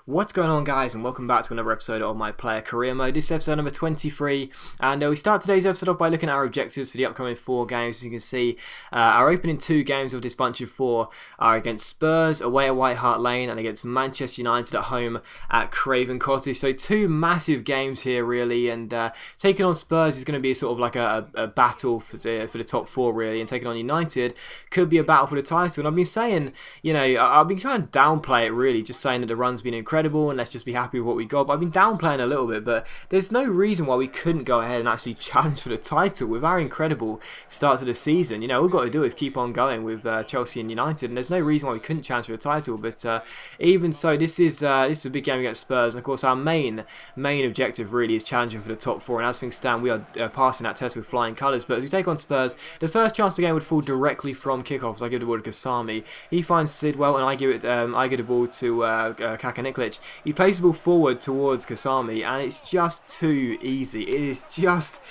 What's going on, guys, and welcome back to another episode of my player career mode. This is episode number 23, and we start today's episode off by looking at our objectives for the upcoming 4 games. As you can see, our opening 2 games of this bunch of 4 are against Spurs away at White Hart Lane and against Manchester United at home at Craven Cottage. So 2 massive games here, really, and taking on Spurs is going to be sort of like a battle for the top 4, really, and taking on United could be a battle for the title. And I've been saying, I've been trying to downplay it, really, just saying that the run's been incredible and let's just be happy with what we got. But I've been downplaying a little bit, but there's no reason why we couldn't go ahead and actually challenge for the title with our incredible start to the season. All we've got to do is keep on going with Chelsea and United, and there's no reason why we couldn't challenge for the title. But even so, this is a big game against Spurs, and of course our main objective really is challenging for the top 4, and as things stand, we are passing that test with flying colours. But as we take on Spurs, the first chance of the game would fall directly from kickoffs. I give the ball to Kasami, he finds Sidwell, and I give the ball to Kaka. He plays the ball forward towards Kasami, and it's just too easy. It is just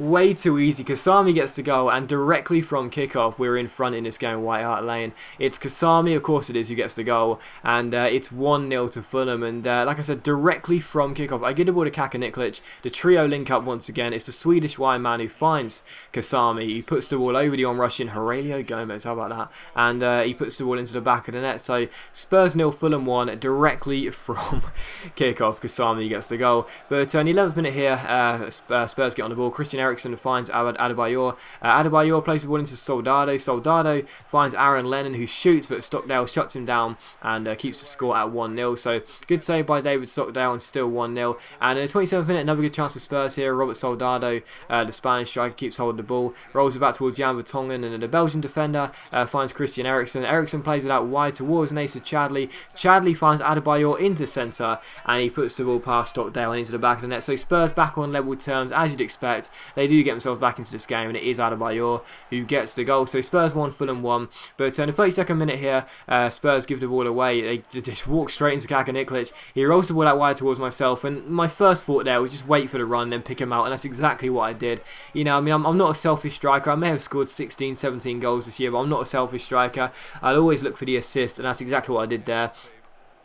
way too easy. Kasami gets the goal, and directly from kickoff, we're in front in this game, White Hart Lane. It's Kasami, of course it is, who gets the goal, and it's 1-0 to Fulham. And like I said, directly from kickoff, I give the ball to Kaka. The trio link up once again. It's the Swedish wide man who finds Kasami. He puts the ball over the on-rushing Aurelio Gomez. How about that? And he puts the ball into the back of the net. So Spurs 0, Fulham 1, directly from kickoff. Kasami gets the goal. But in the 11th minute here, Spurs get on the ball. Christian Eriksen finds Adebayor. Adebayor plays the ball into Soldado. Soldado finds Aaron Lennon, who shoots, but Stockdale shuts him down and keeps the score at 1-0. So good save by David Stockdale, and still 1-0. And in the 27th minute, another good chance for Spurs here. Robert Soldado, the Spanish striker, keeps hold of the ball, rolls it back towards Jan Vertonghen, and the Belgian defender finds Christian Eriksen. Eriksen plays it out wide towards Nacer Chadli. Chadli finds Adebayor into centre, and he puts the ball past Stockdale and into the back of the net. So Spurs back on level terms, as you'd expect. They do get themselves back into this game, and it is Adebayor who gets the goal. So Spurs 1, Fulham 1. But in the 32nd minute here, Spurs give the ball away. They just walk straight into Kaka. He rolls the ball out wide towards myself, and my first thought there was just wait for the run and then pick him out, and that's exactly what I did. I'm not a selfish striker. I may have scored 16, 17 goals this year, but I'm not a selfish striker. I'll always look for the assist, and that's exactly what I did there.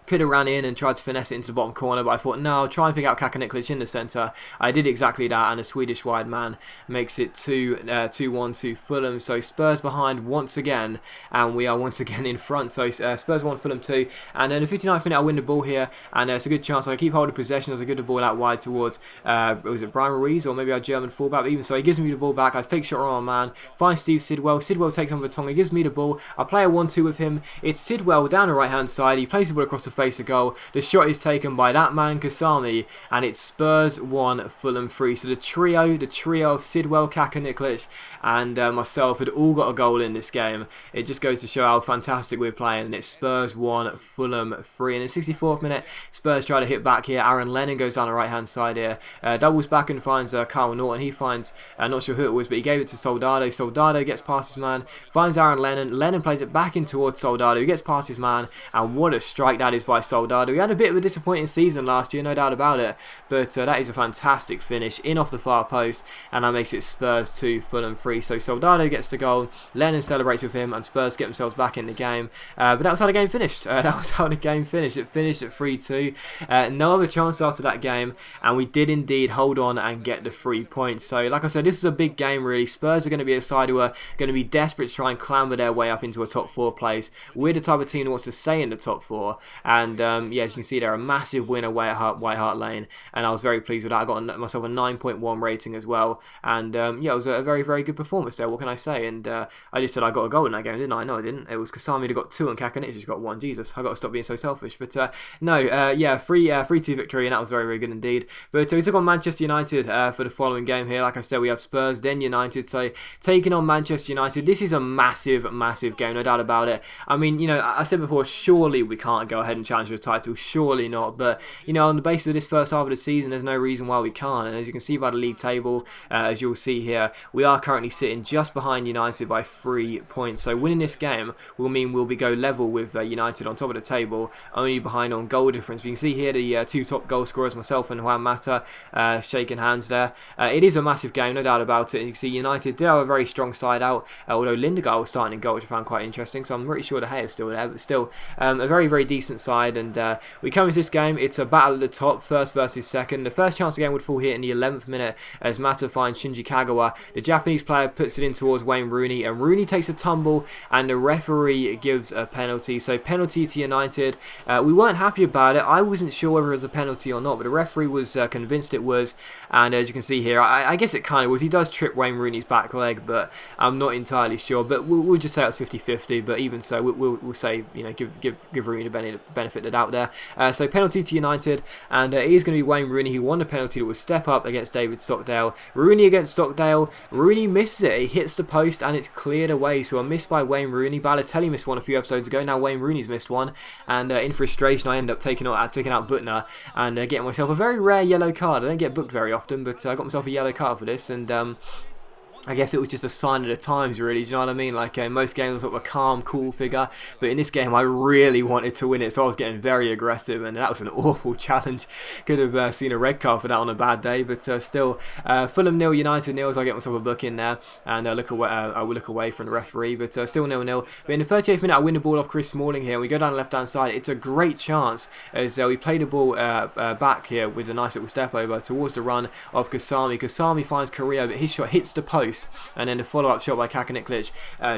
Could have ran in and tried to finesse it into the bottom corner, but I thought, no, I'll try and pick out Kaka in the centre. I did exactly that, and a Swedish wide man makes it 2-1 to Fulham. So Spurs behind once again, and we are once again in front. So Spurs 1, Fulham 2. And in the 59th minute, I win the ball here, and it's a good chance. I keep hold of possession as I give the ball out wide towards, was it Brian Ruiz, or maybe our German fullback? But even so, he gives me the ball back. I fake shot on my man, finds Steve Sidwell. Sidwell takes on Vertonghen, gives me the ball. I play a 1-2 with him. It's Sidwell down the right-hand side. He plays the ball across the face of goal. The shot is taken by that man Kasami, and it's Spurs 1, Fulham 3. So the trio of Sidwell, Kaka, and myself had all got a goal in this game. It just goes to show how fantastic we're playing, and it's Spurs 1, Fulham 3. And in the 64th minute, Spurs try to hit back here. Aaron Lennon goes down the right hand side here, doubles back and finds Carl Norton. He finds, not sure who it was, but he gave it to Soldado. Soldado gets past his man, finds Aaron Lennon. Lennon plays it back in towards Soldado, who gets past his man, and what a strike that is by Soldado. We had a bit of a disappointing season last year, no doubt about it, but that is a fantastic finish in off the far post, and that makes it Spurs 2, Fulham 3. So Soldado gets the goal, Lennon celebrates with him, and Spurs get themselves back in the game. But that was how the game finished. It finished at 3-2. No other chance after that game, and we did indeed hold on and get the 3 points. So like I said, this is a big game, really. Spurs are going to be a side who are going to be desperate to try and clamber their way up into a top 4 place. We're the type of team that wants to stay in the top 4, and yeah, as you can see, they're a massive win away at White Hart Lane, and I was very pleased with that. I got myself a 9.1 rating as well, and yeah, it was a very, very good performance there. What can I say? And I just said I got a goal in that game, didn't I? No, I didn't. It was Kasami that got 2 and Kaka just got 1. Jesus, I got to stop being so selfish. But no, yeah, 3-2 victory, and that was very, very good indeed. But we took on Manchester United for the following game here. Like I said, we had Spurs, then United. So taking on Manchester United, this is a massive, massive game, no doubt about it. I mean, I said before, surely we can't go ahead and challenge for the title. Surely not. But on the basis of this first half of the season, there's no reason why we can't. And as you can see by the league table, as you'll see here, we are currently sitting just behind United by 3 points. So winning this game will mean we'll go level with United on top of the table, only behind on goal difference. But you can see here the 2 top goal scorers, myself and Juan Mata, shaking hands there. It is a massive game, no doubt about it. And you can see United did have a very strong side out, although Lindegaard was starting in goal, which I found quite interesting. So I'm pretty sure the hay is still there, but still a very, very decent side side, and we come into this game. It's a battle at the top, first versus second. The first chance of the game would fall here in the 11th minute as Mata finds Shinji Kagawa. The Japanese player puts it in towards Wayne Rooney, and Rooney takes a tumble, and the referee gives a penalty. So penalty to United. We weren't happy about it. I wasn't sure whether it was a penalty or not, but the referee was convinced it was, and as you can see here, I guess it kind of was. He does trip Wayne Rooney's back leg, but I'm not entirely sure. But we'll just say it's 50-50. But even so, we'll say, you know, give Rooney the benefit of the doubt there. So penalty to United, and it is going to be Wayne Rooney who won the penalty. That was step up against David Stockdale. Rooney against Stockdale. Rooney misses it. He hits the post, and it's cleared away. So a miss by Wayne Rooney. Balotelli missed one a few episodes ago. Now Wayne Rooney's missed one, and in frustration, I end up taking out Butner and getting myself a very rare yellow card. I don't get booked very often, but I got myself a yellow card for this, and I guess it was just a sign of the times, really. Do you know what I mean? Like, in most games, I was sort of a calm, cool figure, but in this game, I really wanted to win it, so I was getting very aggressive, and that was an awful challenge. Could have seen a red card for that on a bad day, but still, Fulham 0, United 0, so I get myself a book in there, and I will look away from the referee, but still 0-0. But in the 38th minute, I win the ball off Chris Smalling here, and we go down the left-hand side. It's a great chance, as we play the ball back here with a nice little step over towards the run of Kasami. Kasami finds Carrillo, but his shot hits the post, and then the follow-up shot by Kacaniklic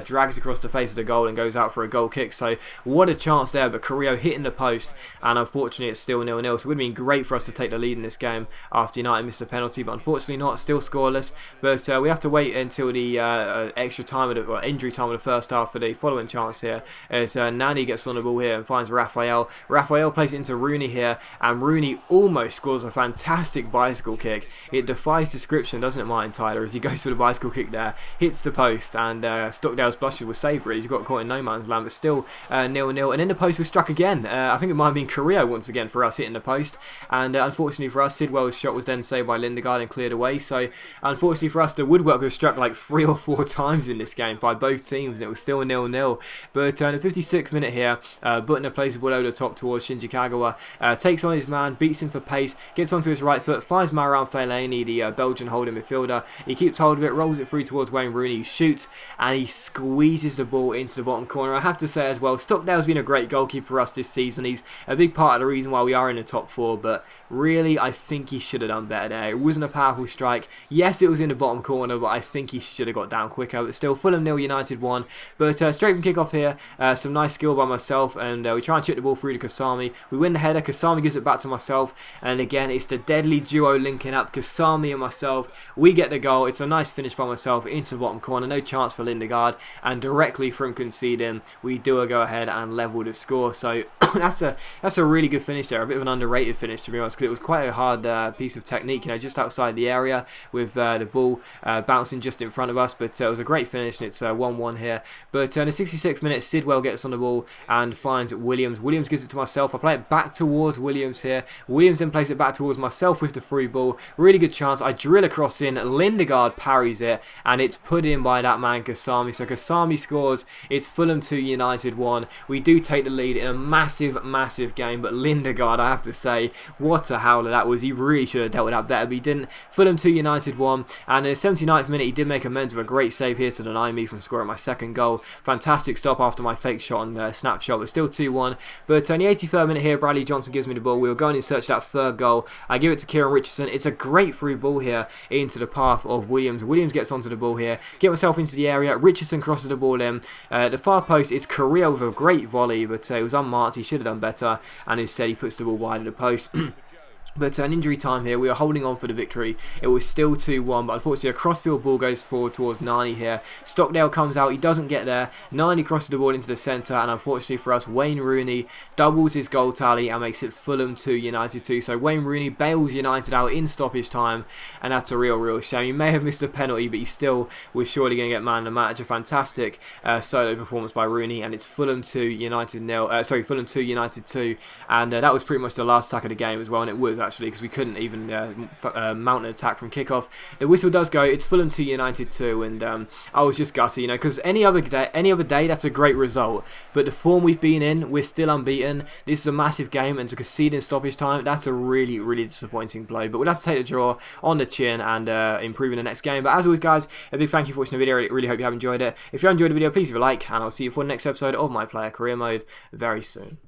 drags across the face of the goal and goes out for a goal kick. So what a chance there, but Carrillo hitting the post, and unfortunately it's still 0-0. So it would have been great for us to take the lead in this game after United missed a penalty, but unfortunately not, still scoreless. But we have to wait until the extra time or injury time of the first half for the following chance here, as Nani gets on the ball here and finds Raphael. Raphael plays it into Rooney here, and Rooney almost scores a fantastic bicycle kick. It defies description, doesn't it, Martin Tyler, as he goes for the bicycle kick there, hits the post, and Stockdale's blushes was safe, really. He's got caught in no man's land, but still 0-0. And then the post was struck again. I think it might have been Carrillo once again for us hitting the post, and unfortunately for us, Sidwell's shot was then saved by Lindegaard and cleared away. So unfortunately for us, the woodwork was struck like 3 or 4 times in this game by both teams, and it was still 0-0. But in the 56th minute here, Butner plays the ball over the top towards Shinji Kagawa, takes on his man, beats him for pace, gets onto his right foot, finds Marouane Fellaini, the Belgian holding midfielder. He keeps hold of it, rolls it through towards Wayne Rooney, who shoots, and he squeezes the ball into the bottom corner. I have to say as well, Stockdale's been a great goalkeeper for us this season. He's a big part of the reason why we are in the top 4, but really I think he should have done better there. It wasn't a powerful strike. Yes, it was in the bottom corner, but I think he should have got down quicker. But still, Fulham 0, United 1. But straight from kick-off here, some nice skill by myself, and we try and chip the ball through to Kasami. We win the header, Kasami gives it back to myself, and again, it's the deadly duo linking up, Kasami and myself. We get the goal. It's a nice finish by myself into the bottom corner, no chance for Lindegaard, and directly from conceding, we do a go ahead and level the score. So that's a really good finish there, a bit of an underrated finish to be honest, because it was quite a hard piece of technique, you know, just outside the area with the ball bouncing just in front of us, but it was a great finish, and it's 1-1 here. But in the 66th minute, Sidwell gets on the ball and finds Williams. Williams gives it to myself. I play it back towards Williams here. Williams then plays it back towards myself with the free ball. Really good chance. I drill across in. Lindegaard parries it, and it's put in by that man Kasami. So Kasami scores. It's Fulham 2, United 1. We do take the lead in a massive game, but Lindegaard, I have to say, what a howler that was. He really should have dealt with that better, but he didn't. Fulham 2, United 1, and in the 79th minute, he did make amends with a great save here to deny me from scoring my second goal. Fantastic stop after my fake shot and snapshot, but still 2-1. But in the 83rd minute here, Bradley Johnson gives me the ball. We were going in search of that third goal. I give it to Kieran Richardson. It's a great through ball here into the path of Williams. Williams gets onto the ball here, get myself into the area. Richardson crosses the ball in. The far post, it's Carrillo with a great volley, but it was unmarked. He should have done better, and instead he puts the ball wide of the post. But an injury time here, we are holding on for the victory. It was still 2-1, but unfortunately a crossfield ball goes forward towards Nani here. Stockdale comes out, he doesn't get there. Nani crosses the ball into the centre, and unfortunately for us, Wayne Rooney doubles his goal tally and makes it Fulham 2, United 2. So Wayne Rooney bails United out in stoppage time, and that's a real shame. He may have missed a penalty, but he still was surely going to get man of the match. A fantastic solo performance by Rooney, and it's Fulham 2, United 0. Fulham 2, United 2, and that was pretty much the last attack of the game as well, and it was actually, because we couldn't even mount an attack from kickoff. The whistle does go. It's Fulham 2, United 2, and I was just gutted, you know, because any other day that's a great result, but the form we've been in, we're still unbeaten. This is a massive game, and to concede in stoppage time, that's a really disappointing blow. But we'll have to take the draw on the chin and improve in the next game. But as always, guys, a big thank you for watching the video. I really hope you have enjoyed it. If you have enjoyed the video, please leave a like, and I'll see you for the next episode of My Player Career Mode very soon.